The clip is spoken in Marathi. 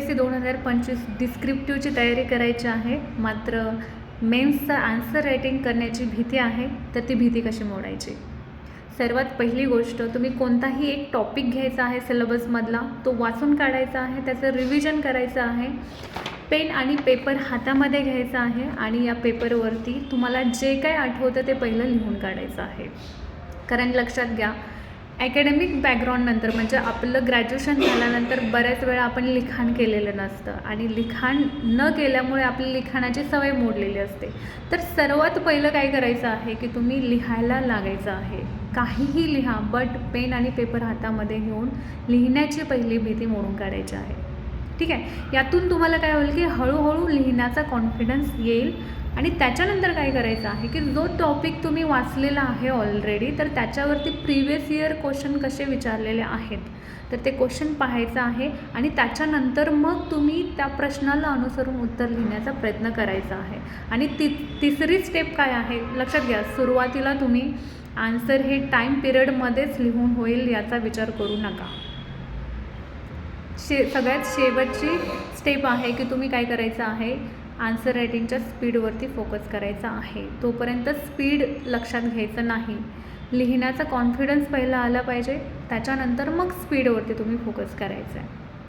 UPSC 2025 डिस्क्रिप्टिव्हची तयारी करायची आहे, मात्र मेन्सचं आन्सर रायटिंग करण्याची भीती आहे, तर ती भीती कशी मोडायची? सर्वात पहिली गोष्ट, तुम्ही कोणताही एक टॉपिक घ्यायचा आहे सिलेबसमधला, तो वाचून काढायचा आहे, त्याचं रिव्हिजन करायचं आहे. पेन आणि पेपर हातामध्ये घ्यायचा आहे आणि या पेपरवरती तुम्हाला जे काय आठवतं ते पहिलं लिहून काढायचं आहे. कारण लक्षात घ्या, ॲकॅडमिक बॅकग्राऊंडनंतर म्हणजे आपलं ग्रॅज्युएशन झाल्यानंतर बऱ्याच वेळा आपण लिखाण केलेलं नसतं आणि लिखाण न केल्यामुळे आपली लिखाणाची सवय मोडलेली असते. तर सर्वात पहिलं काय करायचं आहे की तुम्ही लिहायला लागायचं आहे. काहीही लिहा, बट पेन आणि पेपर हातामध्ये घेऊन लिहिण्याची पहिली भीती मोडून काढायची आहे. ठीक आहे, यातून तुम्हाला काय होईल की हळूहळू लिहिण्याचा कॉन्फिडन्स येईल. आणि त्याच्यानंतर काय करायचं आहे की जो टॉपिक तुम्ही वाचलेला आहे ऑलरेडी, तर त्याच्यावरती प्रिव्हियस इयर क्वेश्चन कसे विचारलेले आहेत तर ते क्वेश्चन पाहायचं आहे आणि त्याच्यानंतर मग तुम्ही त्या प्रश्नाला अनुसरून उत्तर लिहिण्याचा प्रयत्न करायचा आहे. आणि तिसरी स्टेप काय आहे लक्षात घ्या, सुरुवातीला तुम्ही आन्सर हे टाईम पिरियडमध्येच लिहून होईल याचा विचार करू नका. सगळ्यात शेवटची स्टेप आहे की तुम्ही काय करायचं आहे, आन्सर रायटिंगच्या स्पीडवरती फोकस करायचा आहे. तोपर्यंत स्पीड लक्षात घ्यायचं नाही, लिहिण्याचा कॉन्फिडन्स पहिला आला पाहिजे, त्याच्यानंतर मग स्पीडवरती तुम्ही फोकस करायचा आहे.